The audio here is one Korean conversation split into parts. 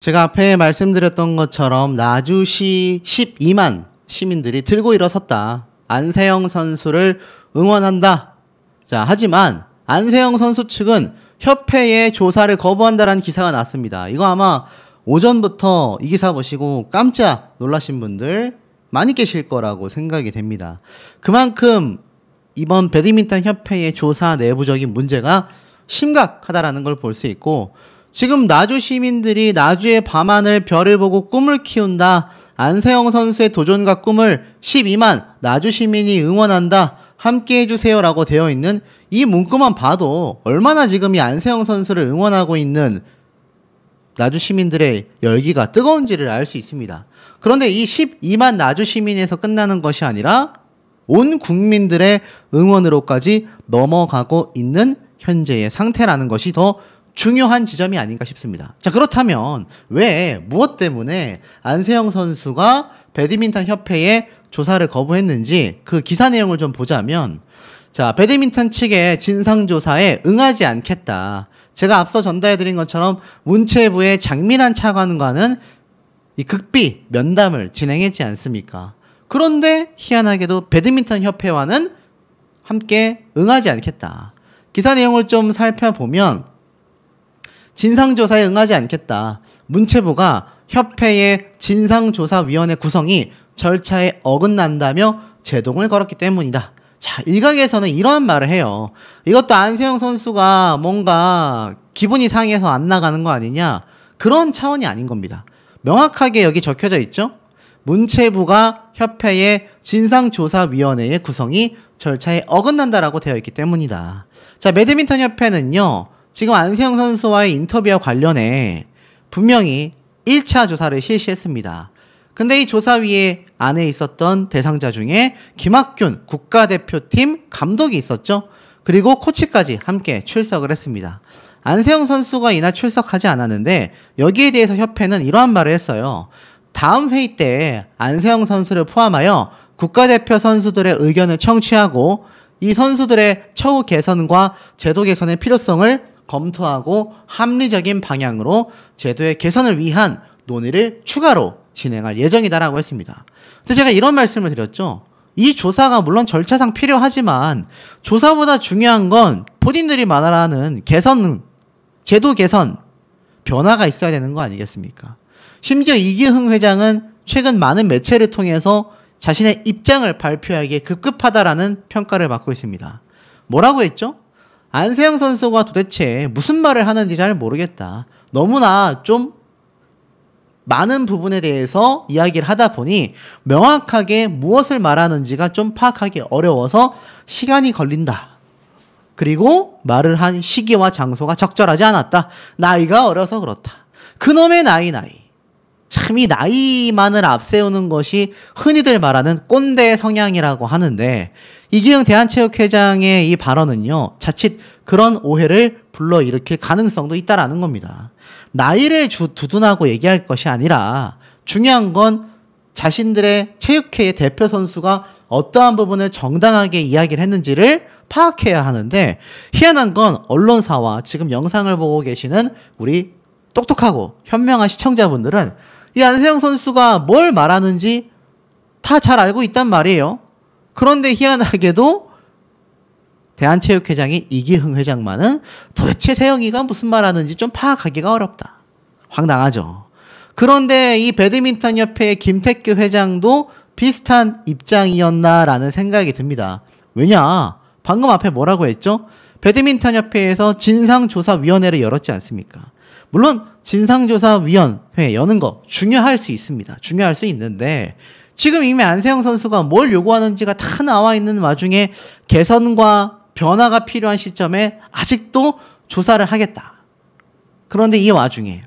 제가 앞에 말씀드렸던 것처럼 나주시 12만 시민들이 들고 일어섰다. 안세영 선수를 응원한다. 자, 하지만 안세영 선수 측은 협회의 조사를 거부한다라는 기사가 났습니다. 이거 아마 오전부터 이 기사 보시고 깜짝 놀라신 분들 많이 계실 거라고 생각이 됩니다. 그만큼 이번 배드민턴 협회의 조사 내부적인 문제가 심각하다라는 걸 볼 수 있고, 지금 나주 시민들이 나주의 밤하늘 별을 보고 꿈을 키운다. 안세영 선수의 도전과 꿈을 12만 나주 시민이 응원한다. 함께 해주세요 라고 되어 있는 이 문구만 봐도 얼마나 지금 이 안세영 선수를 응원하고 있는 나주 시민들의 열기가 뜨거운지를 알 수 있습니다. 그런데 이 12만 나주 시민에서 끝나는 것이 아니라 온 국민들의 응원으로까지 넘어가고 있는 현재의 상태라는 것이 더 중요한 지점이 아닌가 싶습니다. 자, 그렇다면 무엇 때문에 안세영 선수가 배드민턴 협회에 조사를 거부했는지 그 기사 내용을 좀 보자면, 자, 배드민턴 측의 진상조사에 응하지 않겠다. 제가 앞서 전달해드린 것처럼 문체부의 장민환 차관과는 이 극비 면담을 진행했지 않습니까? 그런데 희한하게도 배드민턴 협회와는 함께 응하지 않겠다. 기사 내용을 좀 살펴보면 진상조사에 응하지 않겠다. 문체부가 협회의 진상조사위원회 구성이 절차에 어긋난다며 제동을 걸었기 때문이다. 자, 일각에서는 이러한 말을 해요. 이것도 안세영 선수가 뭔가 기분이 상해서 안 나가는 거 아니냐? 그런 차원이 아닌 겁니다. 명확하게 여기 적혀져 있죠? 문체부가 협회의 진상조사위원회의 구성이 절차에 어긋난다라고 되어 있기 때문이다. 자, 배드민턴 협회는요, 지금 안세영 선수와의 인터뷰와 관련해 분명히 1차 조사를 실시했습니다. 근데 이 조사위에 안에 있었던 대상자 중에 김학균 국가대표팀 감독이 있었죠. 그리고 코치까지 함께 출석을 했습니다. 안세영 선수가 이날 출석하지 않았는데 여기에 대해서 협회는 이러한 말을 했어요. 다음 회의 때 안세영 선수를 포함하여 국가대표 선수들의 의견을 청취하고 이 선수들의 처우 개선과 제도 개선의 필요성을 검토하고 합리적인 방향으로 제도의 개선을 위한 논의를 추가로 진행할 예정이다라고 했습니다. 근데 제가 이런 말씀을 드렸죠. 이 조사가 물론 절차상 필요하지만 조사보다 중요한 건 본인들이 말하는 개선, 제도 개선, 변화가 있어야 되는 거 아니겠습니까? 심지어 이기흥 회장은 최근 많은 매체를 통해서 자신의 입장을 발표하기에 급급하다라는 평가를 받고 있습니다. 뭐라고 했죠? 안세영 선수가 도대체 무슨 말을 하는지 잘 모르겠다. 너무나 좀 많은 부분에 대해서 이야기를 하다 보니 명확하게 무엇을 말하는지가 좀 파악하기 어려워서 시간이 걸린다. 그리고 말을 한 시기와 장소가 적절하지 않았다. 나이가 어려서 그렇다. 그놈의 나이. 참 이 나이만을 앞세우는 것이 흔히들 말하는 꼰대 성향이라고 하는데, 이기흥 대한체육회장의 이 발언은요, 자칫 그런 오해를 불러일으킬 가능성도 있다라는 겁니다. 나이를 두둔하고 얘기할 것이 아니라 중요한 건 자신들의 체육회의 대표 선수가 어떠한 부분을 정당하게 이야기를 했는지를 파악해야 하는데, 희한한 건 언론사와 지금 영상을 보고 계시는 우리 똑똑하고 현명한 시청자분들은 이 안세영 선수가 뭘 말하는지 다 잘 알고 있단 말이에요. 그런데 희한하게도 대한체육회장이 이기흥 회장만은 도대체 세영이가 무슨 말하는지 좀 파악하기가 어렵다. 황당하죠. 그런데 이 배드민턴 협회의 김택규 회장도 비슷한 입장이었나라는 생각이 듭니다. 왜냐? 방금 앞에 뭐라고 했죠? 배드민턴 협회에서 진상조사위원회를 열었지 않습니까? 물론 진상조사위원회 여는 거 중요할 수 있습니다. 중요할 수 있는데 지금 이미 안세영 선수가 뭘 요구하는지가 다 나와 있는 와중에 개선과 변화가 필요한 시점에 아직도 조사를 하겠다. 그런데 이 와중에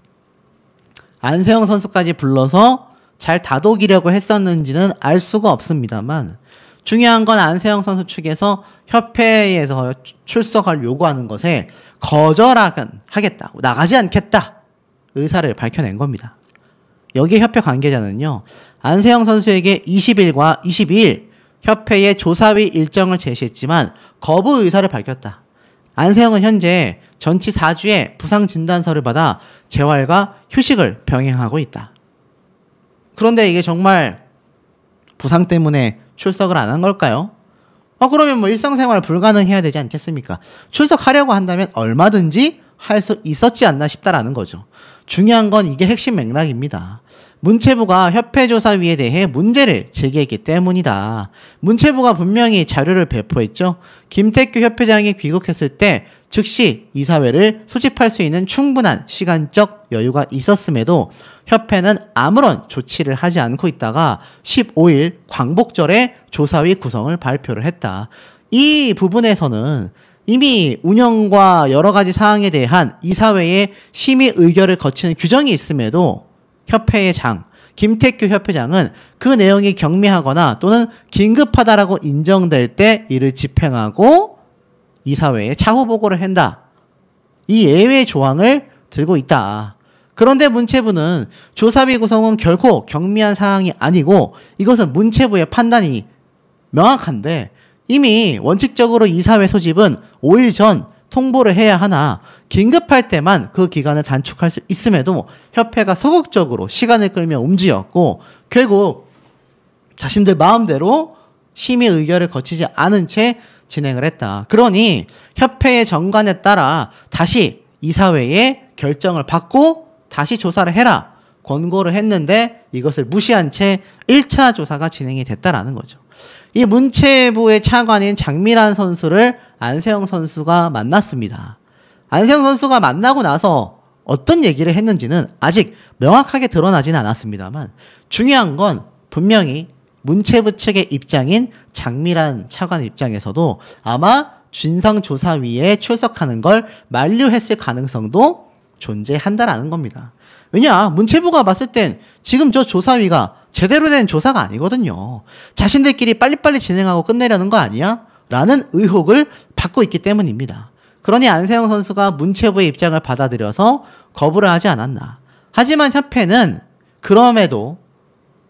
안세영 선수까지 불러서 잘 다독이려고 했었는지는 알 수가 없습니다만, 중요한 건 안세영 선수 측에서 협회에서 출석을 요구하는 것에 거절하겠다고, 나가지 않겠다 의사를 밝혀낸 겁니다. 여기에 협회 관계자는요, 안세영 선수에게 20일과 22일 협회의 조사위 일정을 제시했지만 거부 의사를 밝혔다. 안세영은 현재 전치 4주의 부상 진단서를 받아 재활과 휴식을 병행하고 있다. 그런데 이게 정말 부상 때문에 출석을 안 한 걸까요? 그러면 뭐 일상생활 불가능해야 되지 않겠습니까? 출석하려고 한다면 얼마든지 할 수 있었지 않나 싶다라는 거죠. 중요한 건 이게 핵심 맥락입니다. 문체부가 협회조사위에 대해 문제를 제기했기 때문이다. 문체부가 분명히 자료를 배포했죠. 김태규 협회장이 귀국했을 때 즉시 이사회를 소집할 수 있는 충분한 시간적 여유가 있었음에도 협회는 아무런 조치를 하지 않고 있다가 15일 광복절에 조사위 구성을 발표를 했다. 이 부분에서는 이미 운영과 여러 가지 사항에 대한 이사회의 심의 의결을 거치는 규정이 있음에도 협회의 장, 김태규 협회장은 그 내용이 경미하거나 또는 긴급하다라고 인정될 때 이를 집행하고 이사회에 차후 보고를 한다. 이 예외 조항을 들고 있다. 그런데 문체부는 조사위 구성은 결코 경미한 사항이 아니고 이것은 문체부의 판단이 명확한데 이미 원칙적으로 이사회 소집은 5일 전 통보를 해야 하나 긴급할 때만 그 기간을 단축할 수 있음에도 협회가 소극적으로 시간을 끌며 움직였고 결국 자신들 마음대로 심의 의결을 거치지 않은 채 진행을 했다. 그러니 협회의 정관에 따라 다시 이사회의 결정을 받고 다시 조사를 해라 권고를 했는데 이것을 무시한 채 1차 조사가 진행이 됐다라는 거죠. 이 문체부의 차관인 장미란 선수를 안세영 선수가 만났습니다. 안세영 선수가 만나고 나서 어떤 얘기를 했는지는 아직 명확하게 드러나지는 않았습니다만 중요한 건 분명히 문체부 측의 입장인 장미란 차관 입장에서도 아마 진상조사위에 출석하는 걸 만류했을 가능성도 존재한다라는 겁니다. 왜냐? 문체부가 봤을 땐 지금 저 조사위가 제대로 된 조사가 아니거든요. 자신들끼리 빨리빨리 진행하고 끝내려는 거 아니야? 라는 의혹을 받고 있기 때문입니다. 그러니 안세영 선수가 문체부의 입장을 받아들여서 거부를 하지 않았나. 하지만 협회는 그럼에도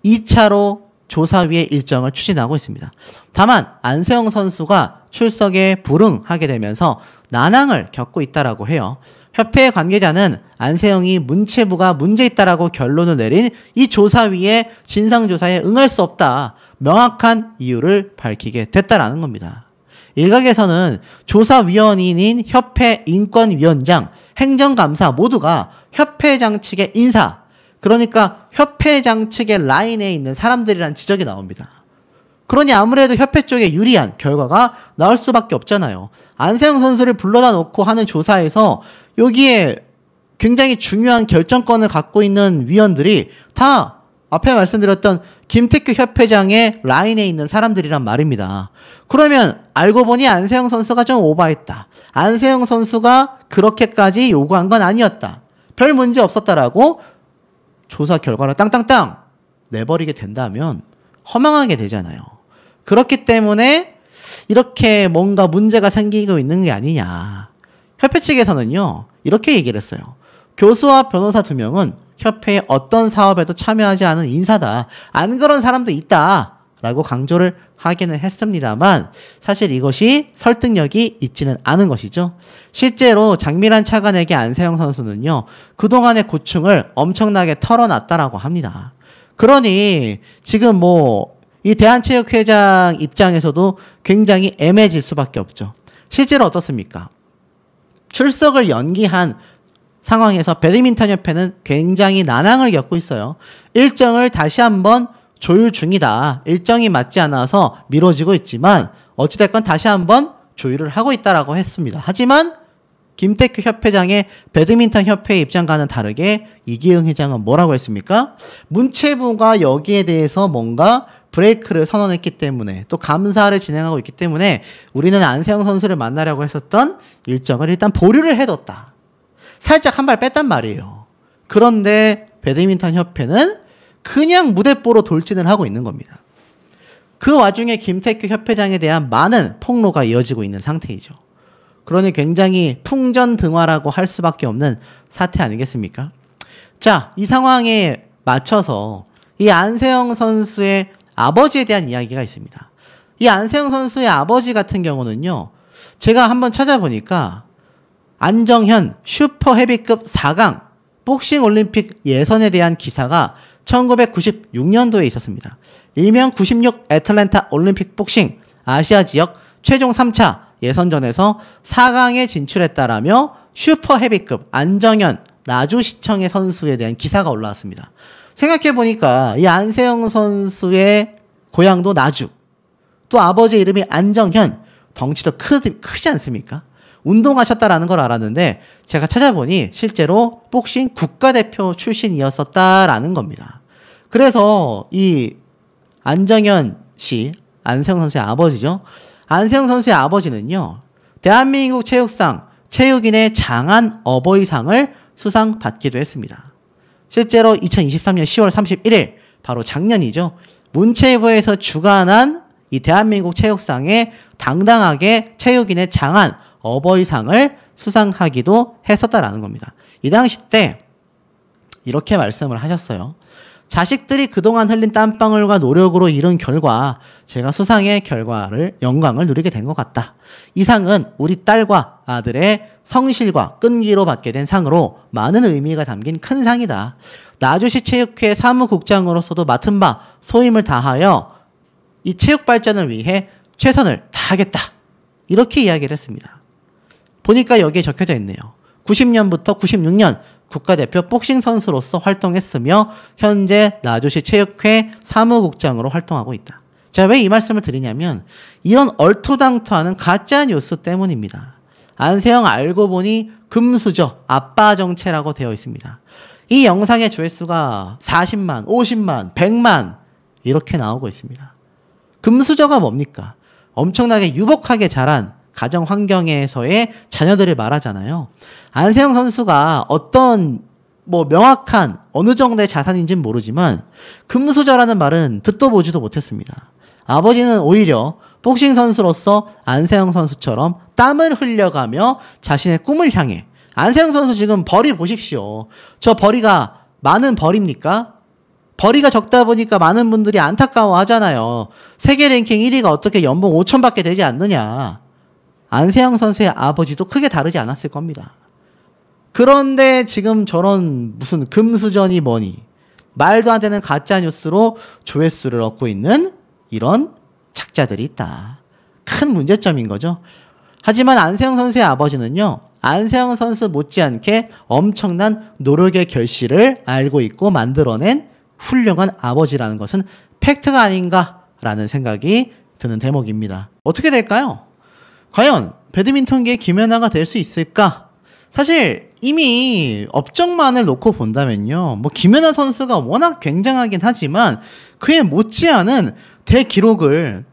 2차로 조사위의 일정을 추진하고 있습니다. 다만 안세영 선수가 출석에 불응하게 되면서 난항을 겪고 있다라고 해요. 협회의 관계자는 안세영이 문체부가 문제 있다라고 결론을 내린 이 조사위의 진상조사에 응할 수 없다. 명확한 이유를 밝히게 됐다라는 겁니다. 일각에서는 조사위원인 협회 인권위원장, 행정감사 모두가 협회장 측의 인사, 그러니까 협회장 측의 라인에 있는 사람들이란 지적이 나옵니다. 그러니 아무래도 협회 쪽에 유리한 결과가 나올 수밖에 없잖아요. 안세영 선수를 불러다 놓고 하는 조사에서 여기에 굉장히 중요한 결정권을 갖고 있는 위원들이 다 앞에 말씀드렸던 김태규 협회장의 라인에 있는 사람들이란 말입니다. 그러면 알고 보니 안세영 선수가 좀 오버했다. 안세영 선수가 그렇게까지 요구한 건 아니었다. 별 문제 없었다라고 조사 결과를 땅땅땅 내버리게 된다면 허망하게 되잖아요. 그렇기 때문에 이렇게 뭔가 문제가 생기고 있는 게 아니냐. 협회 측에서는요, 이렇게 얘기를 했어요. 교수와 변호사 2명은 협회의 어떤 사업에도 참여하지 않은 인사다. 안 그런 사람도 있다. 라고 강조를 하기는 했습니다만 사실 이것이 설득력이 있지는 않은 것이죠. 실제로 장미란 차관에게 안세영 선수는요, 그동안의 고충을 엄청나게 털어놨다라고 합니다. 그러니 지금 이 대한체육회장 입장에서도 굉장히 애매해질 수밖에 없죠. 실제로 어떻습니까? 출석을 연기한 상황에서 배드민턴협회는 굉장히 난항을 겪고 있어요. 일정을 다시 한번 조율 중이다. 일정이 맞지 않아서 미뤄지고 있지만 어찌됐건 다시 한번 조율을 하고 있다라고 했습니다. 하지만 김태규 협회장의 배드민턴 협회 입장과는 다르게 이기흥 회장은 뭐라고 했습니까? 문체부가 여기에 대해서 뭔가 브레이크를 선언했기 때문에 또 감사를 진행하고 있기 때문에 우리는 안세영 선수를 만나려고 했었던 일정을 일단 보류를 해뒀다. 살짝 한 발 뺐단 말이에요. 그런데 배드민턴 협회는 그냥 무대뽀로 돌진을 하고 있는 겁니다. 그 와중에 김태규 협회장에 대한 많은 폭로가 이어지고 있는 상태이죠. 그러니 굉장히 풍전등화라고 할 수밖에 없는 사태 아니겠습니까? 자, 이 상황에 맞춰서 이 안세영 선수의 아버지에 대한 이야기가 있습니다. 이 안세영 선수의 아버지 같은 경우는요, 제가 한번 찾아보니까 안정현 슈퍼 헤비급 4강 복싱 올림픽 예선에 대한 기사가 1996년도에 있었습니다. 일명 96 애틀랜타 올림픽 복싱 아시아 지역 최종 3차 예선전에서 4강에 진출했다라며 슈퍼 헤비급 안정현 나주시청의 선수에 대한 기사가 올라왔습니다. 생각해보니까 이 안세영 선수의 고향도 나주, 또 아버지 이름이 안정현, 덩치도 크지 않습니까? 운동하셨다라는 걸 알았는데 제가 찾아보니 실제로 복싱 국가대표 출신이었었다라는 겁니다. 그래서 이 안정현 씨, 안세영 선수의 아버지죠. 안세영 선수의 아버지는요, 대한민국 체육상 체육인의 장한 어버이상을 수상받기도 했습니다. 실제로 2023년 10월 31일, 바로 작년이죠. 문체부에서 주관한 이 대한민국 체육상에 당당하게 체육인의 장한 어버이상을 수상하기도 했었다라는 겁니다. 이 당시 때 이렇게 말씀을 하셨어요. 자식들이 그동안 흘린 땀방울과 노력으로 이룬 결과 제가 수상의 영광을 누리게 된 것 같다. 이 상은 우리 딸과 아들의 성실과 끈기로 받게 된 상으로 많은 의미가 담긴 큰 상이다. 나주시 체육회 사무국장으로서도 맡은 바 소임을 다하여 이 체육 발전을 위해 최선을 다하겠다. 이렇게 이야기를 했습니다. 보니까 여기에 적혀져 있네요. 90년부터 96년 국가대표 복싱 선수로서 활동했으며 현재 나주시 체육회 사무국장으로 활동하고 있다. 제가 왜 이 말씀을 드리냐면 이런 얼토당토하는 가짜 뉴스 때문입니다. 안세영 알고 보니 금수저 아빠 정체라고 되어 있습니다. 이 영상의 조회수가 40만, 50만, 100만 이렇게 나오고 있습니다. 금수저가 뭡니까? 엄청나게 유복하게 자란 가정 환경에서의 자녀들을 말하잖아요. 안세영 선수가 어떤 명확한 어느 정도의 자산인지는 모르지만 금수저라는 말은 듣도 보지도 못했습니다. 아버지는 오히려 복싱 선수로서 안세영 선수처럼 땀을 흘려가며 자신의 꿈을 향해, 안세영 선수 지금 벌이 보십시오. 저 벌이가 많은 벌입니까? 벌이가 적다 보니까 많은 분들이 안타까워 하잖아요. 세계 랭킹 1위가 어떻게 연봉 5천밖에 되지 않느냐. 안세영 선수의 아버지도 크게 다르지 않았을 겁니다. 그런데 지금 저런 무슨 금수저니 뭐니 말도 안 되는 가짜뉴스로 조회수를 얻고 있는 이런 작자들이 있다. 큰 문제점인 거죠. 하지만 안세영 선수의 아버지는요, 안세영 선수 못지않게 엄청난 노력의 결실을 알고 있고 만들어낸 훌륭한 아버지라는 것은 팩트가 아닌가라는 생각이 드는 대목입니다. 어떻게 될까요? 과연 배드민턴계의 김연아가 될 수 있을까? 사실 이미 업적만을 놓고 본다면요, 김연아 선수가 워낙 굉장하긴 하지만 그에 못지않은 대기록을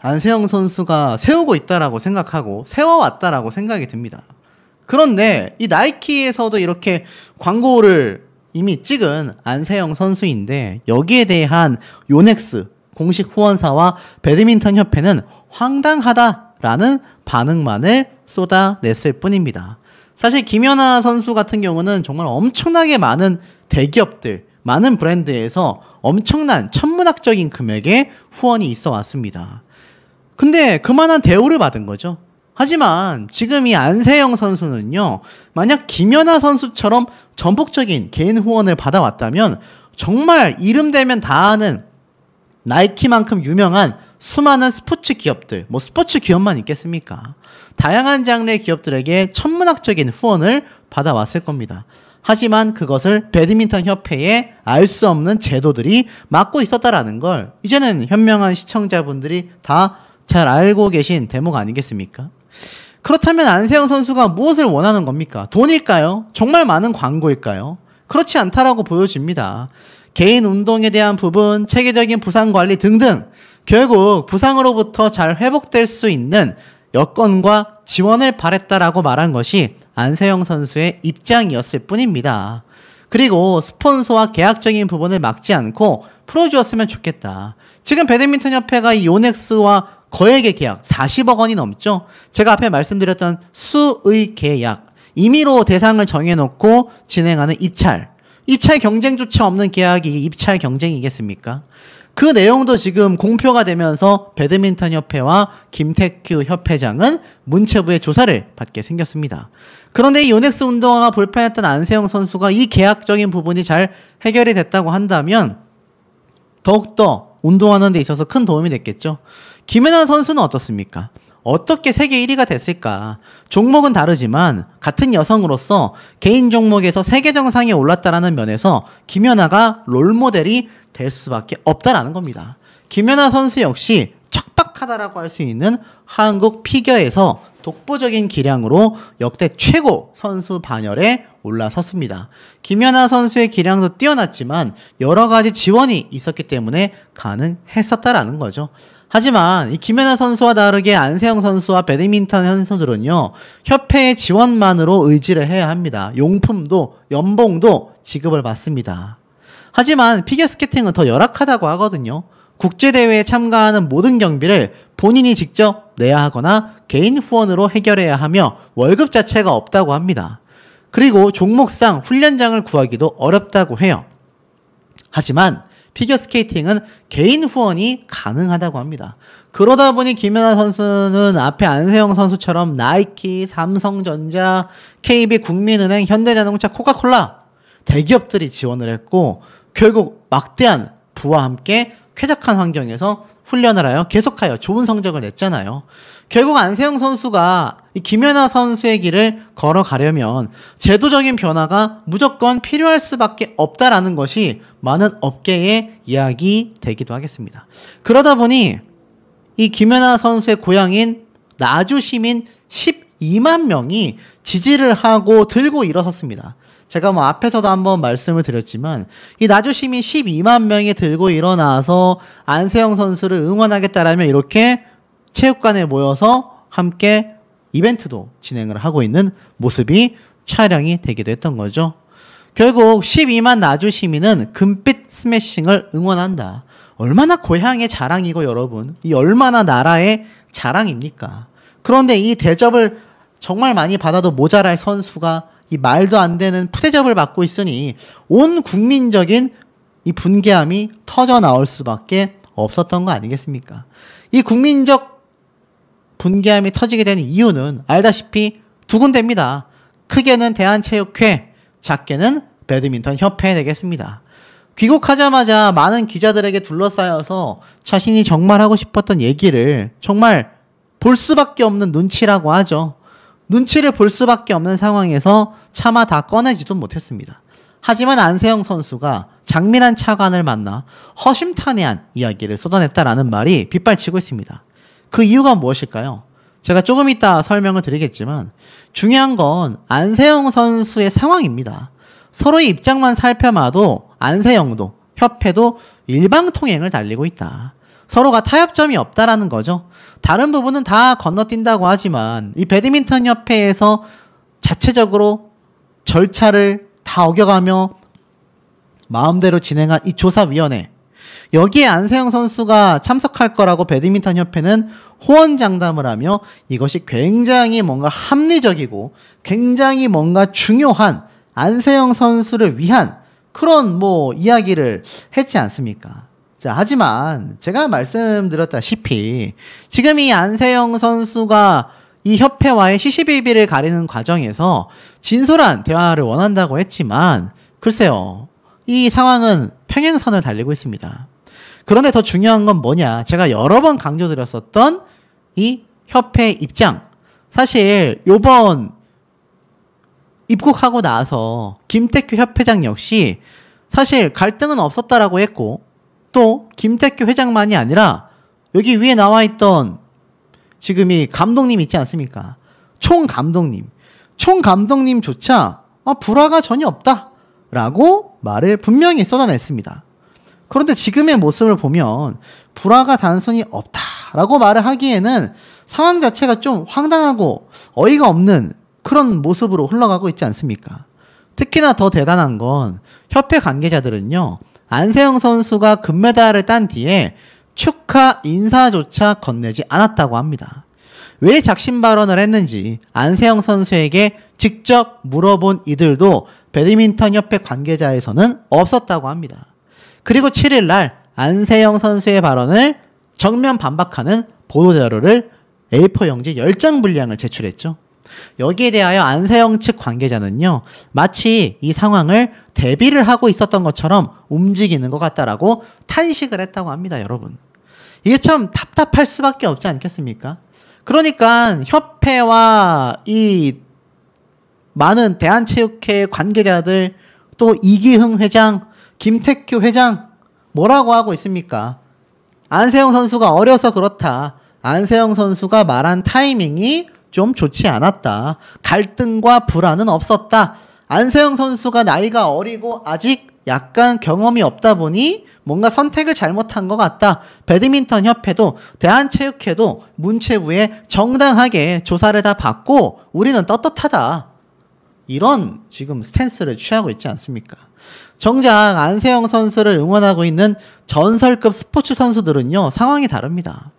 안세영 선수가 세우고 있다라고 생각하고 세워왔다라고 생각이 듭니다. 그런데 이 나이키에서도 이렇게 광고를 이미 찍은 안세영 선수인데 여기에 대한 요넥스 공식 후원사와 배드민턴 협회는 황당하다라는 반응만을 쏟아냈을 뿐입니다. 사실 김연아 선수 같은 경우는 정말 엄청나게 많은 대기업들, 많은 브랜드에서 엄청난 천문학적인 금액의 후원이 있어 왔습니다. 근데 그만한 대우를 받은 거죠. 하지만 지금 이 안세영 선수는요, 만약 김연아 선수처럼 전폭적인 개인 후원을 받아왔다면 정말 이름 되면 다 아는 나이키만큼 유명한 수많은 스포츠 기업들, 스포츠 기업만 있겠습니까? 다양한 장르의 기업들에게 천문학적인 후원을 받아왔을 겁니다. 하지만 그것을 배드민턴 협회에 알 수 없는 제도들이 막고 있었다라는 걸 이제는 현명한 시청자분들이 다 잘 알고 계신 대목 아니겠습니까? 그렇다면 안세영 선수가 무엇을 원하는 겁니까? 돈일까요? 정말 많은 광고일까요? 그렇지 않다라고 보여집니다. 개인 운동에 대한 부분, 체계적인 부상 관리 등등 결국 부상으로부터 잘 회복될 수 있는 여건과 지원을 바랬다라고 말한 것이 안세영 선수의 입장이었을 뿐입니다. 그리고 스폰서와 계약적인 부분을 막지 않고 풀어주었으면 좋겠다. 지금 배드민턴 협회가 이 요넥스와 거액의 계약 40억 원이 넘죠. 제가 앞에 말씀드렸던 수의 계약, 임의로 대상을 정해놓고 진행하는 입찰 경쟁조차 없는 계약이 입찰 경쟁이겠습니까? 그 내용도 지금 공표가 되면서 배드민턴 협회와 김태규 협회장은 문체부의 조사를 받게 생겼습니다. 그런데 이 요넥스 운동화가 불편했던 안세영 선수가 이 계약적인 부분이 잘 해결이 됐다고 한다면 더욱더 운동하는 데 있어서 큰 도움이 됐겠죠. 김연아 선수는 어떻습니까? 어떻게 세계 1위가 됐을까? 종목은 다르지만 같은 여성으로서 개인 종목에서 세계 정상에 올랐다라는 면에서 김연아가 롤모델이 될 수밖에 없다라는 겁니다. 김연아 선수 역시 척박하다라고 할 수 있는 한국 피겨에서 독보적인 기량으로 역대 최고 선수 반열에 올라섰습니다. 김연아 선수의 기량도 뛰어났지만 여러 가지 지원이 있었기 때문에 가능했었다라는 거죠. 하지만 이 김연아 선수와 다르게 안세영 선수와 배드민턴 선수들은요, 협회의 지원만으로 의지를 해야 합니다. 용품도 연봉도 지급을 받습니다. 하지만 피겨스케이팅은 더 열악하다고 하거든요. 국제대회에 참가하는 모든 경비를 본인이 직접 내야 하거나 개인 후원으로 해결해야 하며 월급 자체가 없다고 합니다. 그리고 종목상 훈련장을 구하기도 어렵다고 해요. 하지만 피겨스케이팅은 개인 후원이 가능하다고 합니다. 그러다 보니 김연아 선수는 앞에 안세영 선수처럼 나이키, 삼성전자, KB, 국민은행, 현대자동차, 코카콜라 대기업들이 지원을 했고 결국 막대한 부와 함께 쾌적한 환경에서 훈련을 하여 계속하여 좋은 성적을 냈잖아요. 결국 안세영 선수가 이 김연아 선수의 길을 걸어가려면 제도적인 변화가 무조건 필요할 수밖에 없다라는 것이 많은 업계의 이야기 되기도 하겠습니다. 그러다 보니 이 김연아 선수의 고향인 나주 시민 12만 명이 지지를 하고 들고 일어섰습니다. 제가 뭐 앞에서도 한번 말씀을 드렸지만 이 나주 시민 12만 명이 들고 일어나서 안세영 선수를 응원하겠다라며 이렇게 체육관에 모여서 함께 이벤트도 진행을 하고 있는 모습이 촬영이 되기도 했던 거죠. 결국 12만 나주 시민은 금빛 스매싱을 응원한다. 얼마나 고향의 자랑이고 여러분, 이 얼마나 나라의 자랑입니까? 그런데 이 대접을 정말 많이 받아도 모자랄 선수가 이 말도 안 되는 푸대접을 받고 있으니 온 국민적인 이 분개함이 터져 나올 수밖에 없었던 거 아니겠습니까? 이 국민적 분개함이 터지게 된 이유는 알다시피 두 군데입니다. 크게는 대한체육회, 작게는 배드민턴 협회 되겠습니다. 귀국하자마자 많은 기자들에게 둘러싸여서 자신이 정말 하고 싶었던 얘기를 정말 볼 수밖에 없는 눈치라고 하죠. 눈치를 볼 수밖에 없는 상황에서 차마 다 꺼내지도 못했습니다. 하지만 안세영 선수가 장민환 차관을 만나 허심탄회한 이야기를 쏟아냈다라는 말이 빗발치고 있습니다. 그 이유가 무엇일까요? 제가 조금 이따 설명을 드리겠지만 중요한 건 안세영 선수의 상황입니다. 서로의 입장만 살펴봐도 안세영도 협회도 일방통행을 달리고 있다. 서로가 타협점이 없다라는 거죠. 다른 부분은 다 건너뛴다고 하지만 이 배드민턴 협회에서 자체적으로 절차를 다 어겨가며 마음대로 진행한 이 조사위원회, 여기에 안세영 선수가 참석할 거라고 배드민턴 협회는 호언장담을 하며 이것이 굉장히 뭔가 합리적이고 굉장히 뭔가 중요한 안세영 선수를 위한 그런 뭐 이야기를 했지 않습니까? 자, 하지만 제가 말씀드렸다시피 지금 이 안세영 선수가 이 협회와의 시시비비를 가리는 과정에서 진솔한 대화를 원한다고 했지만 글쎄요, 이 상황은 평행선을 달리고 있습니다. 그런데 더 중요한 건 뭐냐, 제가 여러 번 강조드렸었던 이 협회 입장, 사실 요번 입국하고 나서 김태규 협회장 역시 사실 갈등은 없었다라고 했고 또 김태규 회장만이 아니라 여기 위에 나와 있던 지금 이 감독님 있지 않습니까? 총감독님조차 불화가 전혀 없다라고 말을 분명히 쏟아냈습니다. 그런데 지금의 모습을 보면 불화가 단순히 없다라고 말을 하기에는 상황 자체가 좀 황당하고 어이가 없는 그런 모습으로 흘러가고 있지 않습니까? 특히나 더 대단한 건 협회 관계자들은요, 안세영 선수가 금메달을 딴 뒤에 축하 인사조차 건네지 않았다고 합니다. 왜 작심 발언을 했는지 안세영 선수에게 직접 물어본 이들도 배드민턴 협회 관계자에서는 없었다고 합니다. 그리고 7일 날 안세영 선수의 발언을 정면 반박하는 보도자료를 A4 용지 10장 분량을 제출했죠. 여기에 대하여 안세영 측 관계자는요, 마치 이 상황을 대비를 하고 있었던 것처럼 움직이는 것 같다라고 탄식을 했다고 합니다, 여러분. 이게 참 답답할 수밖에 없지 않겠습니까? 그러니까 협회와 이 많은 대한체육회 관계자들, 또 이기흥 회장, 김택규 회장 뭐라고 하고 있습니까? 안세영 선수가 어려서 그렇다. 안세영 선수가 말한 타이밍이 좀 좋지 않았다. 갈등과 불안은 없었다. 안세영 선수가 나이가 어리고 아직 약간 경험이 없다 보니 뭔가 선택을 잘못한 것 같다. 배드민턴 협회도 대한체육회도 문체부에 정당하게 조사를 다 받고 우리는 떳떳하다. 이런 지금 스탠스를 취하고 있지 않습니까? 정작 안세영 선수를 응원하고 있는 전설급 스포츠 선수들은요, 상황이 다릅니다.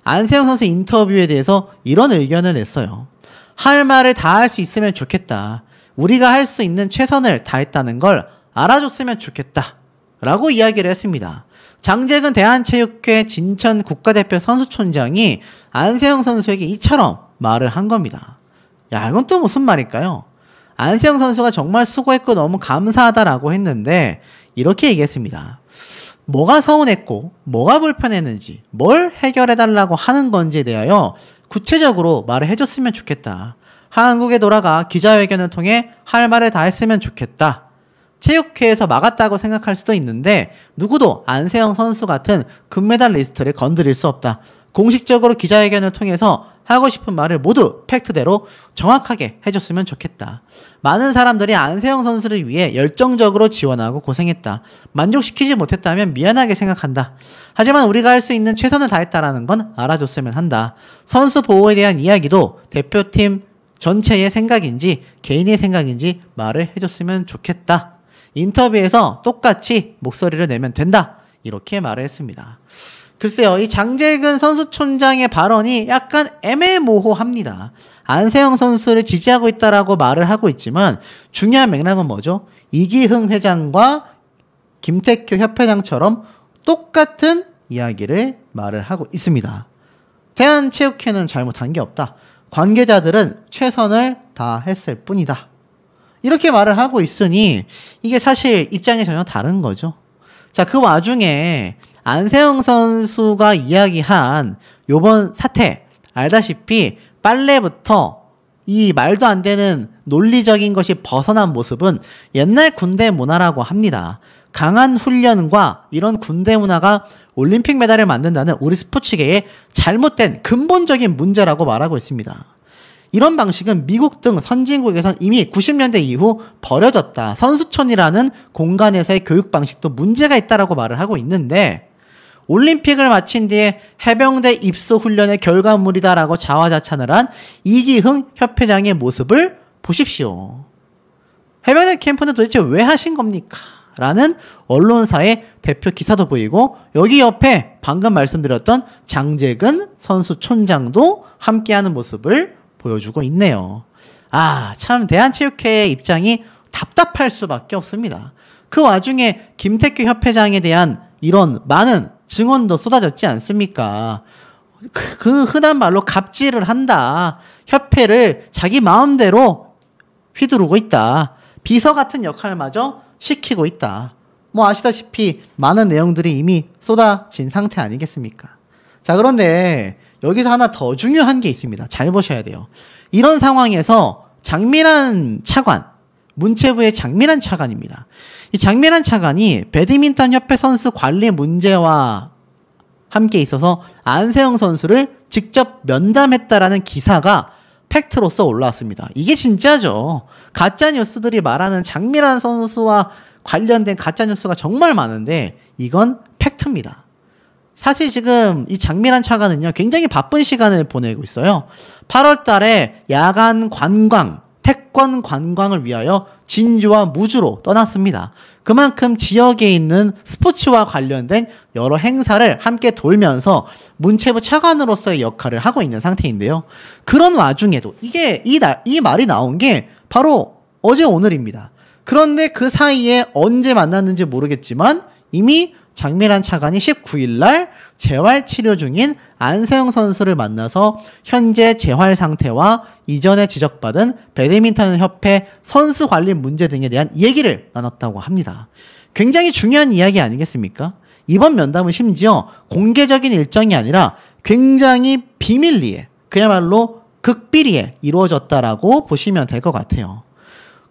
안세영 선수 인터뷰에 대해서 이런 의견을 냈어요. 할 말을 다 할 수 있으면 좋겠다. 우리가 할 수 있는 최선을 다했다는 걸 알아줬으면 좋겠다. 라고 이야기를 했습니다. 장재근 대한체육회 진천 국가대표 선수촌장이 안세영 선수에게 이처럼 말을 한 겁니다. 야, 이건 또 무슨 말일까요? 안세영 선수가 정말 수고했고 너무 감사하다라고 했는데 이렇게 얘기했습니다. 뭐가 서운했고 뭐가 불편했는지 뭘 해결해달라고 하는 건지에 대하여 구체적으로 말을 해줬으면 좋겠다. 한국에 돌아가 기자회견을 통해 할 말을 다 했으면 좋겠다. 체육회에서 막았다고 생각할 수도 있는데 누구도 안세영 선수 같은 금메달 리스트를 건드릴 수 없다. 공식적으로 기자회견을 통해서 하고 싶은 말을 모두 팩트대로 정확하게 해줬으면 좋겠다. 많은 사람들이 안세영 선수를 위해 열정적으로 지원하고 고생했다. 만족시키지 못했다면 미안하게 생각한다. 하지만 우리가 할 수 있는 최선을 다했다라는 건 알아줬으면 한다. 선수 보호에 대한 이야기도 대표팀 전체의 생각인지 개인의 생각인지 말을 해줬으면 좋겠다. 인터뷰에서 똑같이 목소리를 내면 된다. 이렇게 말을 했습니다. 글쎄요, 이 장재근 선수촌장의 발언이 약간 애매모호합니다. 안세영 선수를 지지하고 있다라고 말을 하고 있지만 중요한 맥락은 뭐죠? 이기흥 회장과 김택규 협회장처럼 똑같은 이야기를 말을 하고 있습니다. 대한체육회는 잘못한 게 없다. 관계자들은 최선을 다했을 뿐이다. 이렇게 말을 하고 있으니 이게 사실 입장이 전혀 다른 거죠. 자, 그 와중에 안세영 선수가 이야기한 요번 사태, 알다시피 빨래부터 이 말도 안 되는 논리적인 것이 벗어난 모습은 옛날 군대 문화라고 합니다. 강한 훈련과 이런 군대 문화가 올림픽 메달을 만든다는 우리 스포츠계의 잘못된 근본적인 문제라고 말하고 있습니다. 이런 방식은 미국 등 선진국에선 이미 90년대 이후 버려졌다. 선수촌이라는 공간에서의 교육 방식도 문제가 있다라고 말을 하고 있는데 올림픽을 마친 뒤에 해병대 입소 훈련의 결과물이다라고 자화자찬을 한 이기흥 협회장의 모습을 보십시오. 해병대 캠프는 도대체 왜 하신 겁니까? 라는 언론사의 대표 기사도 보이고 여기 옆에 방금 말씀드렸던 장재근 선수촌장도 함께하는 모습을 보여주고 있네요. 아, 참 대한체육회의 입장이 답답할 수밖에 없습니다. 그 와중에 김택규 협회장에 대한 이런 많은 증언도 쏟아졌지 않습니까? 그 흔한 말로 갑질을 한다. 협회를 자기 마음대로 휘두르고 있다. 비서 같은 역할마저 시키고 있다. 뭐 아시다시피 많은 내용들이 이미 쏟아진 상태 아니겠습니까? 자, 그런데 여기서 하나 더 중요한 게 있습니다. 잘 보셔야 돼요. 이런 상황에서 장미란 차관, 문체부의 장미란 차관입니다. 이 장미란 차관이 배드민턴 협회 선수 관리 문제와 함께 있어서 안세영 선수를 직접 면담했다라는 기사가 팩트로서 올라왔습니다. 이게 진짜죠. 가짜 뉴스들이 말하는 장미란 선수와 관련된 가짜 뉴스가 정말 많은데 이건 팩트입니다. 사실 지금 이 장미란 차관은요, 굉장히 바쁜 시간을 보내고 있어요. 8월 달에 야간 관광, 태권 관광을 위하여 진주와 무주로 떠났습니다. 그만큼 지역에 있는 스포츠와 관련된 여러 행사를 함께 돌면서 문체부 차관으로서의 역할을 하고 있는 상태인데요. 그런 와중에도 이 말이 나온 게 바로 어제 오늘입니다. 그런데 그 사이에 언제 만났는지 모르겠지만 이미 장미란 차관이 19일 날 재활 치료 중인 안세영 선수를 만나서 현재 재활 상태와 이전에 지적받은 배드민턴 협회 선수 관리 문제 등에 대한 얘기를 나눴다고 합니다. 굉장히 중요한 이야기 아니겠습니까? 이번 면담은 심지어 공개적인 일정이 아니라 굉장히 비밀리에, 그야말로 극비리에 이루어졌다라고 보시면 될 것 같아요.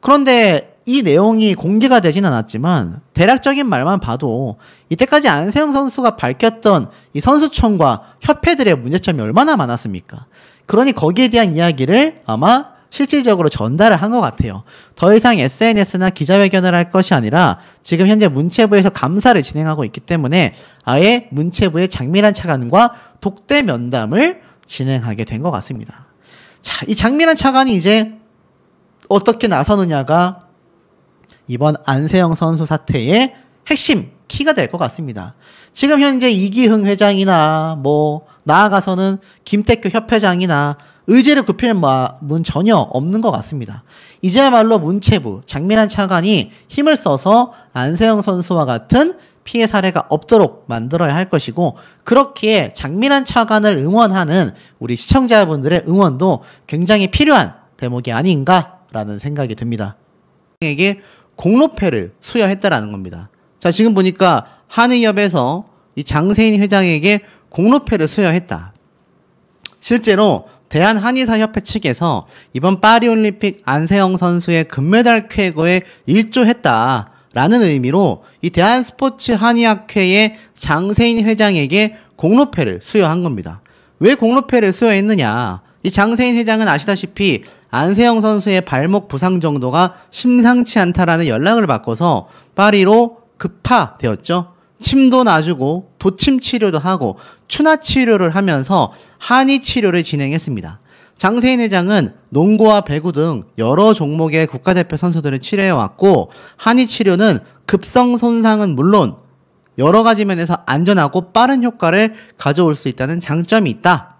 그런데 이 내용이 공개가 되진 않았지만 대략적인 말만 봐도 이때까지 안세영 선수가 밝혔던 이 선수촌과 협회들의 문제점이 얼마나 많았습니까? 그러니 거기에 대한 이야기를 아마 실질적으로 전달을 한 것 같아요. 더 이상 SNS나 기자회견을 할 것이 아니라 지금 현재 문체부에서 감사를 진행하고 있기 때문에 아예 문체부의 장미란 차관과 독대 면담을 진행하게 된 것 같습니다. 자, 이 장미란 차관이 이제 어떻게 나서느냐가 이번 안세영 선수 사태의 핵심 키가 될 것 같습니다. 지금 현재 이기흥 회장이나 뭐 나아가서는 김태규 협회장이나 의지를 굽힐 마음은 전혀 없는 것 같습니다. 이제야말로 문체부 장미란 차관이 힘을 써서 안세영 선수와 같은 피해 사례가 없도록 만들어야 할 것이고, 그렇기에 장미란 차관을 응원하는 우리 시청자분들의 응원도 굉장히 필요한 대목이 아닌가라는 생각이 듭니다. 에게 공로패를 수여했다라는 겁니다. 자, 지금 보니까 한의협에서 이 장세인 회장에게 공로패를 수여했다. 실제로 대한한의사협회 측에서 이번 파리올림픽 안세영 선수의 금메달 쾌거에 일조했다라는 의미로 이 대한스포츠 한의학회의 장세인 회장에게 공로패를 수여한 겁니다. 왜 공로패를 수여했느냐? 이 장세인 회장은 아시다시피 안세영 선수의 발목 부상 정도가 심상치 않다라는 연락을 받고서 파리로 급파되었죠. 침도 놔주고 도침 치료도 하고 추나 치료를 하면서 한의 치료를 진행했습니다. 장세인 회장은 농구와 배구 등 여러 종목의 국가대표 선수들을 치료해왔고, 한의 치료는 급성 손상은 물론 여러 가지 면에서 안전하고 빠른 효과를 가져올 수 있다는 장점이 있다.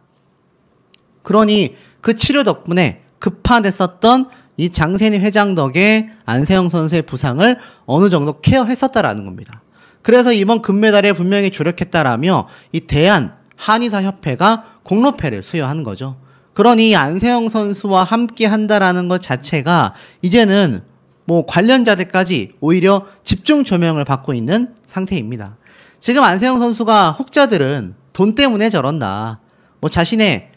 그러니 그 치료 덕분에 급파됐었던 이 장세인 회장 덕에 안세영 선수의 부상을 어느 정도 케어했었다라는 겁니다. 그래서 이번 금메달에 분명히 조력했다라며 이 대한 한의사협회가 공로패를 수여하는 거죠. 그러니 안세영 선수와 함께 한다라는 것 자체가 이제는 뭐 관련자들까지 오히려 집중 조명을 받고 있는 상태입니다. 지금 안세영 선수가 혹자들은 돈 때문에 저런다, 뭐 자신의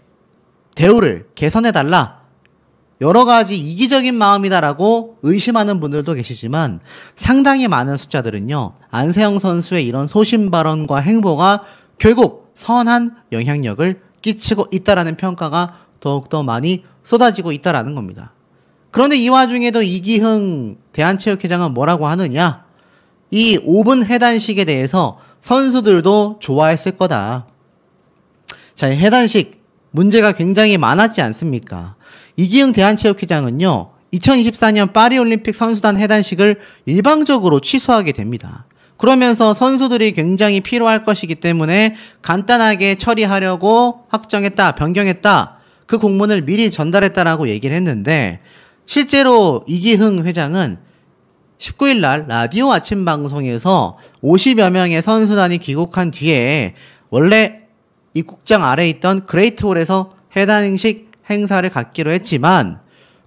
대우를 개선해달라, 여러 가지 이기적인 마음이다라고 의심하는 분들도 계시지만, 상당히 많은 숫자들은요, 안세영 선수의 이런 소신 발언과 행보가 결국 선한 영향력을 끼치고 있다라는 평가가 더욱더 많이 쏟아지고 있다라는 겁니다. 그런데 이 와중에도 이기흥 대한체육회장은 뭐라고 하느냐? 이 5분 해단식에 대해서 선수들도 좋아했을 거다. 자, 해단식 문제가 굉장히 많았지 않습니까? 이기흥 대한체육회장은요, 2024년 파리올림픽 선수단 해단식을 일방적으로 취소하게 됩니다. 그러면서 선수들이 굉장히 필요할 것이기 때문에 간단하게 처리하려고 확정했다, 변경했다, 그 공문을 미리 전달했다라고 얘기를 했는데, 실제로 이기흥 회장은 19일 날 라디오 아침 방송에서 50여 명의 선수단이 귀국한 뒤에 원래 입국장 아래에 있던 그레이트홀에서 해단식 행사를 갖기로 했지만,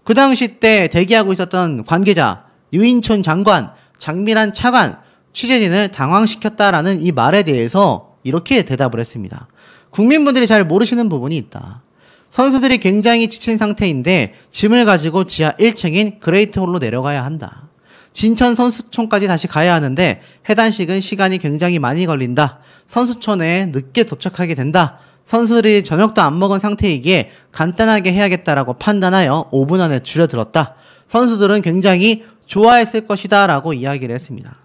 그 당시 때 대기하고 있었던 관계자, 유인촌 장관, 장미란 차관, 취재진을 당황시켰다라는 이 말에 대해서 이렇게 대답을 했습니다. 국민분들이 잘 모르시는 부분이 있다. 선수들이 굉장히 지친 상태인데 짐을 가지고 지하 1층인 그레이트홀로 내려가야 한다. 진천 선수촌까지 다시 가야 하는데 해단식은 시간이 굉장히 많이 걸린다. 선수촌에 늦게 도착하게 된다. 선수들이 저녁도 안 먹은 상태이기에 간단하게 해야겠다라고 판단하여 5분 안에 줄여들었다. 선수들은 굉장히 좋아했을 것이다 라고 이야기를 했습니다.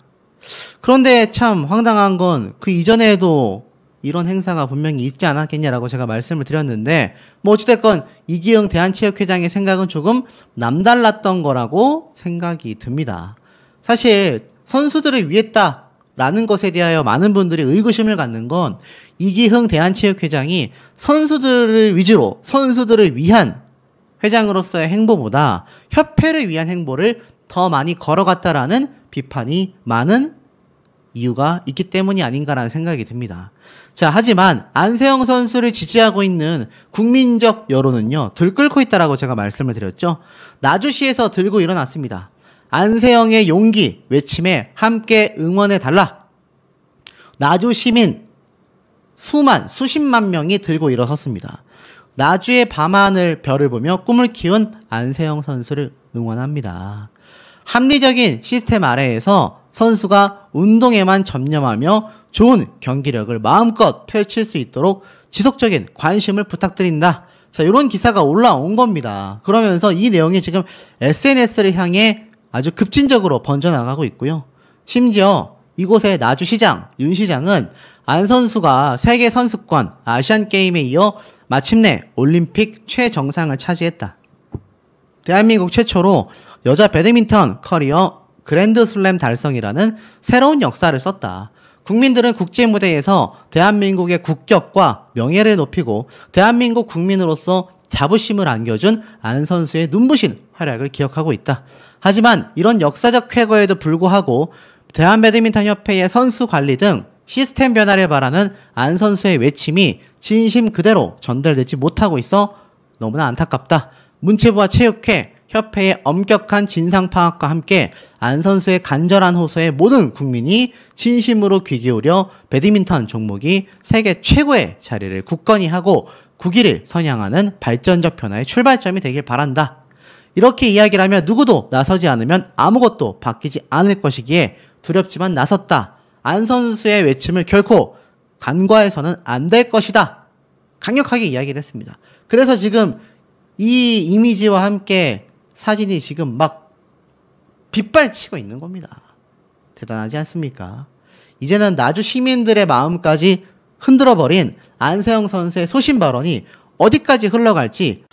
그런데 참 황당한 건 그 이전에도 이런 행사가 분명히 있지 않았겠냐라고 제가 말씀을 드렸는데, 뭐 어찌됐건 이기흥 대한체육회장의 생각은 조금 남달랐던 거라고 생각이 듭니다. 사실 선수들을 위했다라는 것에 대하여 많은 분들이 의구심을 갖는 건, 이기흥 대한체육회장이 선수들을 위주로 선수들을 위한 회장으로서의 행보보다 협회를 위한 행보를 더 많이 걸어갔다라는 비판이 많은 이유가 있기 때문이 아닌가라는 생각이 듭니다. 자, 하지만 안세영 선수를 지지하고 있는 국민적 여론은요, 들끓고 있다라고 제가 말씀을 드렸죠. 나주시에서 들고 일어났습니다. 안세영의 용기 외침에 함께 응원해달라. 나주 시민 수십만 명이 들고 일어섰습니다. 나주의 밤하늘 별을 보며 꿈을 키운 안세영 선수를 응원합니다. 합리적인 시스템 아래에서 선수가 운동에만 전념하며 좋은 경기력을 마음껏 펼칠 수 있도록 지속적인 관심을 부탁드린다. 자, 이런 기사가 올라온 겁니다. 그러면서 이 내용이 지금 SNS를 향해 아주 급진적으로 번져나가고 있고요. 심지어 이곳의 나주시장, 윤 시장은 안 선수가 세계 선수권, 아시안 게임에 이어 마침내 올림픽 최정상을 차지했다. 대한민국 최초로 여자 배드민턴 커리어 그랜드슬램 달성이라는 새로운 역사를 썼다. 국민들은 국제 무대에서 대한민국의 국격과 명예를 높이고 대한민국 국민으로서 자부심을 안겨준 안 선수의 눈부신 활약을 기억하고 있다. 하지만 이런 역사적 쾌거에도 불구하고 대한배드민턴협회의 선수 관리 등 시스템 변화를 바라는 안 선수의 외침이 진심 그대로 전달되지 못하고 있어 너무나 안타깝다. 문체부와 체육회, 협회의 엄격한 진상 파악과 함께 안 선수의 간절한 호소에 모든 국민이 진심으로 귀 기울여 배드민턴 종목이 세계 최고의 자리를 굳건히 하고 국위를 선양하는 발전적 변화의 출발점이 되길 바란다. 이렇게 이야기를 하며 누구도 나서지 않으면 아무것도 바뀌지 않을 것이기에 두렵지만 나섰다. 안 선수의 외침을 결코 간과해서는 안 될 것이다. 강력하게 이야기를 했습니다. 그래서 지금 이 이미지와 함께 사진이 지금 막 빗발치고 있는 겁니다. 대단하지 않습니까? 이제는 나주 시민들의 마음까지 흔들어버린 안세영 선수의 소신 발언이 어디까지 흘러갈지.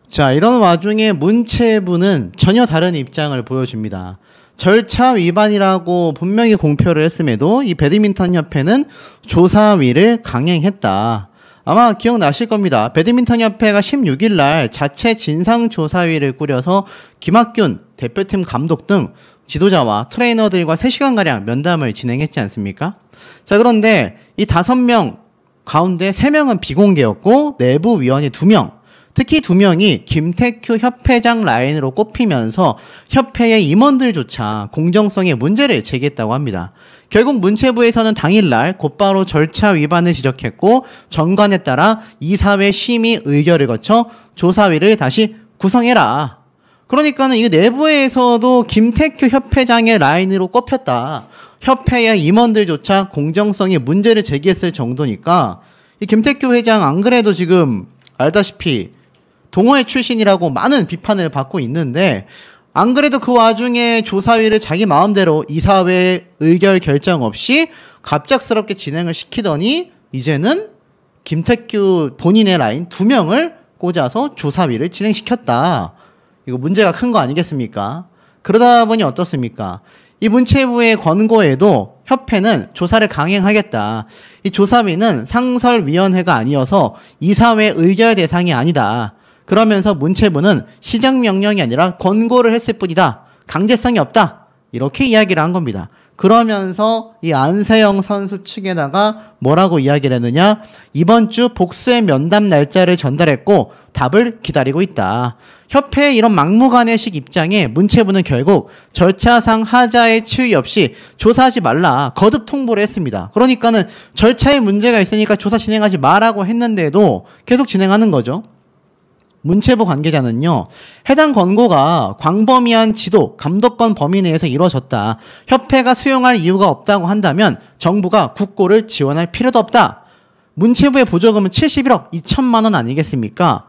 자, 이런 와중에 문체부는 전혀 다른 입장을 보여줍니다. 절차 위반이라고 분명히 공표를 했음에도 이 배드민턴협회는 조사위를 강행했다. 아마 기억나실 겁니다. 배드민턴협회가 16일 날 자체 진상조사위를 꾸려서 김학균 대표팀 감독 등 지도자와 트레이너들과 3시간가량 면담을 진행했지 않습니까? 자, 그런데 이 5명 가운데 3명은 비공개였고 내부 위원이 2명, 특히 2명이 김태큐 협회장 라인으로 꼽히면서 협회의 임원들조차 공정성에 문제를 제기했다고 합니다. 결국 문체부에서는 당일날 곧바로 절차 위반을 지적했고 전관에 따라 이사회 심의 의결을 거쳐 조사위를 다시 구성해라. 그러니까는 이 내부에서도 김태큐 협회장의 라인으로 꼽혔다. 협회의 임원들조차 공정성에 문제를 제기했을 정도니까 이 김태큐 회장 안 그래도 지금 알다시피 동호회 출신이라고 많은 비판을 받고 있는데 안 그래도 그 와중에 조사위를 자기 마음대로 이사회 의결 결정 없이 갑작스럽게 진행을 시키더니 이제는 김태규 본인의 라인 2명을 꽂아서 조사위를 진행시켰다. 이거 문제가 큰 거 아니겠습니까? 그러다 보니 어떻습니까? 이 문체부의 권고에도 협회는 조사를 강행하겠다. 이 조사위는 상설위원회가 아니어서 이사회 의결 대상이 아니다. 그러면서 문체부는 시정명령이 아니라 권고를 했을 뿐이다. 강제성이 없다. 이렇게 이야기를 한 겁니다. 그러면서 이 안세영 선수 측에다가 뭐라고 이야기를 했느냐? 이번 주 복수의 면담 날짜를 전달했고 답을 기다리고 있다. 협회의 이런 막무가내식 입장에 문체부는 결국 절차상 하자의 치의 없이 조사하지 말라 거듭 통보를 했습니다. 그러니까는 절차에 문제가 있으니까 조사 진행하지 마라고 했는데도 계속 진행하는 거죠. 문체부 관계자는요, 해당 권고가 광범위한 지도, 감독권 범위 내에서 이루어졌다. 협회가 수용할 이유가 없다고 한다면 정부가 국고를 지원할 필요도 없다. 문체부의 보조금은 71억 2천만 원 아니겠습니까?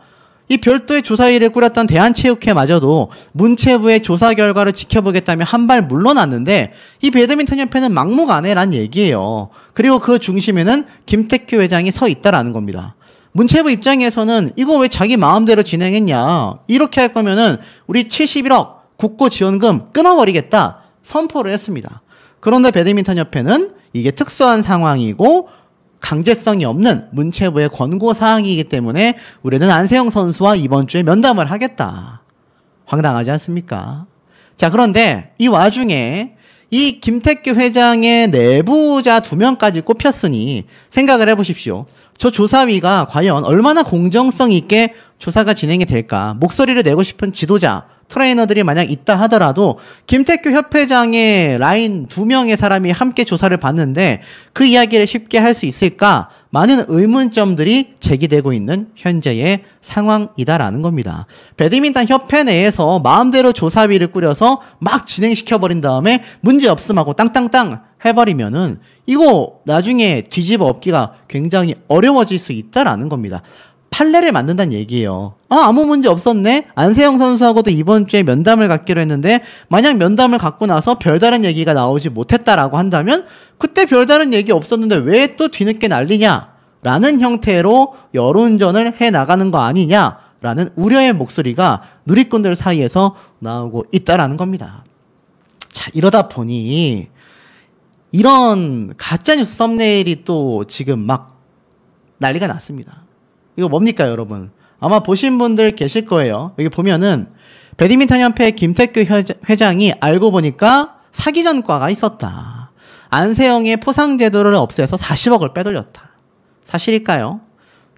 이 별도의 조사위를 꾸렸던 대한체육회마저도 문체부의 조사 결과를 지켜보겠다며 한 발 물러났는데 이 배드민턴협회는 막무가내란 얘기예요. 그리고 그 중심에는 김태규 회장이 서 있다라는 겁니다. 문체부 입장에서는 이거 왜 자기 마음대로 진행했냐. 이렇게 할 거면은 우리 71억 국고 지원금 끊어버리겠다 선포를 했습니다. 그런데 배드민턴협회는 이게 특수한 상황이고 강제성이 없는 문체부의 권고사항이기 때문에 우리는 안세영 선수와 이번 주에 면담을 하겠다. 황당하지 않습니까? 자, 그런데 이 와중에 이 김태규 회장의 내부자 2명까지 꼽혔으니 생각을 해보십시오. 저 조사위가 과연 얼마나 공정성 있게 조사가 진행이 될까? 목소리를 내고 싶은 지도자, 트레이너들이 만약 있다 하더라도 김태규 협회장의 라인 2명의 사람이 함께 조사를 받는데 그 이야기를 쉽게 할 수 있을까? 많은 의문점들이 제기되고 있는 현재의 상황이다라는 겁니다. 배드민턴 협회 내에서 마음대로 조사위를 꾸려서 막 진행시켜버린 다음에 문제없음하고 땅땅땅 해버리면은 이거 나중에 뒤집어 엎기가 굉장히 어려워질 수 있다라는 겁니다. 판례를 만든다는 얘기예요. 아무 문제 없었네? 안세영 선수하고도 이번 주에 면담을 갖기로 했는데 만약 면담을 갖고 나서 별다른 얘기가 나오지 못했다라고 한다면 그때 별다른 얘기 없었는데 왜 또 뒤늦게 난리냐? 라는 형태로 여론전을 해나가는 거 아니냐라는 우려의 목소리가 누리꾼들 사이에서 나오고 있다라는 겁니다. 자, 이러다 보니 이런 가짜뉴스 썸네일이 또 지금 막 난리가 났습니다. 이거 뭡니까, 여러분? 아마 보신 분들 계실 거예요. 여기 보면은 배드민턴 협회 김태규 회장이 알고 보니까 사기 전과가 있었다. 안세영의 포상 제도를 없애서 40억을 빼돌렸다. 사실일까요?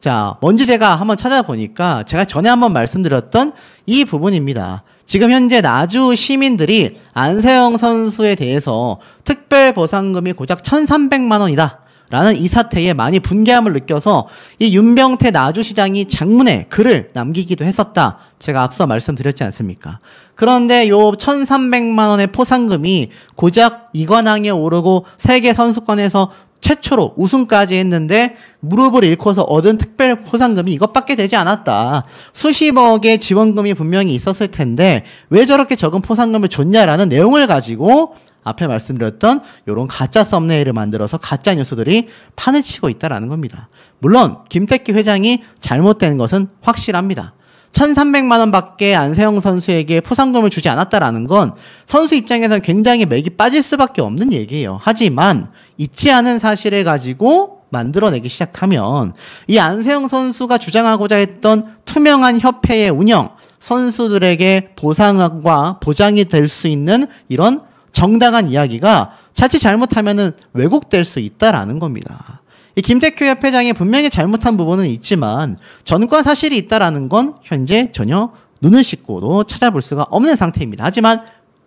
자, 뭔지 제가 한번 찾아보니까 제가 전에 한번 말씀드렸던 이 부분입니다. 지금 현재 나주 시민들이 안세영 선수에 대해서 특별 보상금이 고작 1,300만 원이다. 라는 이 사태에 많이 분개함을 느껴서 이 윤병태 나주시장이 장문에 글을 남기기도 했었다. 제가 앞서 말씀드렸지 않습니까? 그런데 요 1,300만 원의 포상금이 고작 이관왕에 오르고 세계 선수권에서 최초로 우승까지 했는데 무릎을 잃고서 얻은 특별 포상금이 이것밖에 되지 않았다. 수십억의 지원금이 분명히 있었을 텐데 왜 저렇게 적은 포상금을 줬냐라는 내용을 가지고 앞에 말씀드렸던 이런 가짜 썸네일을 만들어서 가짜 뉴스들이 판을 치고 있다라는 겁니다. 물론 김태규 회장이 잘못된 것은 확실합니다. 1,300만 원밖에 안세영 선수에게 포상금을 주지 않았다라는 건 선수 입장에서는 굉장히 맥이 빠질 수밖에 없는 얘기예요. 하지만 있지 않은 사실을 가지고 만들어내기 시작하면 이 안세영 선수가 주장하고자 했던 투명한 협회의 운영, 선수들에게 보상과 보장이 될 수 있는 이런 정당한 이야기가 자칫 잘못하면은 왜곡될 수 있다라는 겁니다. 이 김태규 협회장이 분명히 잘못한 부분은 있지만 전과 사실이 있다라는 건 현재 전혀 눈을 씻고도 찾아볼 수가 없는 상태입니다. 하지만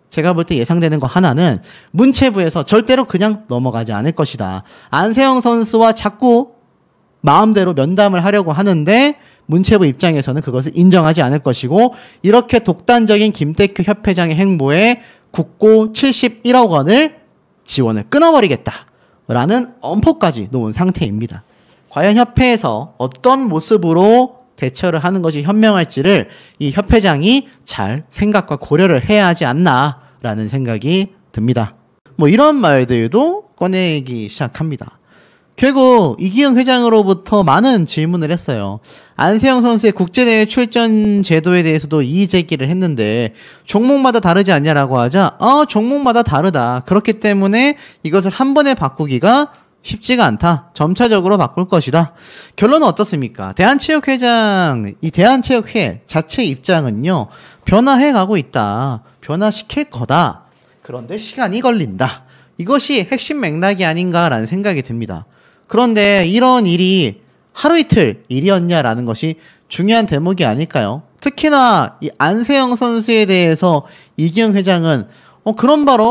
제가 볼 때 예상되는 거 하나는 문체부에서 절대로 그냥 넘어가지 않을 것이다. 안세영 선수와 자꾸 마음대로 면담을 하려고 하는데 문체부 입장에서는 그것을 인정하지 않을 것이고 이렇게 독단적인 김태규 협회장의 행보에 국고 71억 원을 지원을 끊어버리겠다라는 엄포까지 놓은 상태입니다. 과연 협회에서 어떤 모습으로 대처를 하는 것이 현명할지를 이 협회장이 잘 생각과 고려를 해야 하지 않나라는 생각이 듭니다. 뭐 이런 말들도 꺼내기 시작합니다. 결국 이기흥 회장으로부터 많은 질문을 했어요. 안세영 선수의 국제대회 출전 제도에 대해서도 이의 제기를 했는데 종목마다 다르지 않냐라고 하자 종목마다 다르다. 그렇기 때문에 이것을 한 번에 바꾸기가 쉽지가 않다. 점차적으로 바꿀 것이다. 결론은 어떻습니까? 대한체육회장, 이 대한체육회 자체 입장은요. 변화해가고 있다. 변화시킬 거다. 그런데 시간이 걸린다. 이것이 핵심 맥락이 아닌가라는 생각이 듭니다. 그런데 이런 일이 하루 이틀 일이었냐라는 것이 중요한 대목이 아닐까요? 특히나 이 안세영 선수에 대해서 이기흥 회장은 그런 바로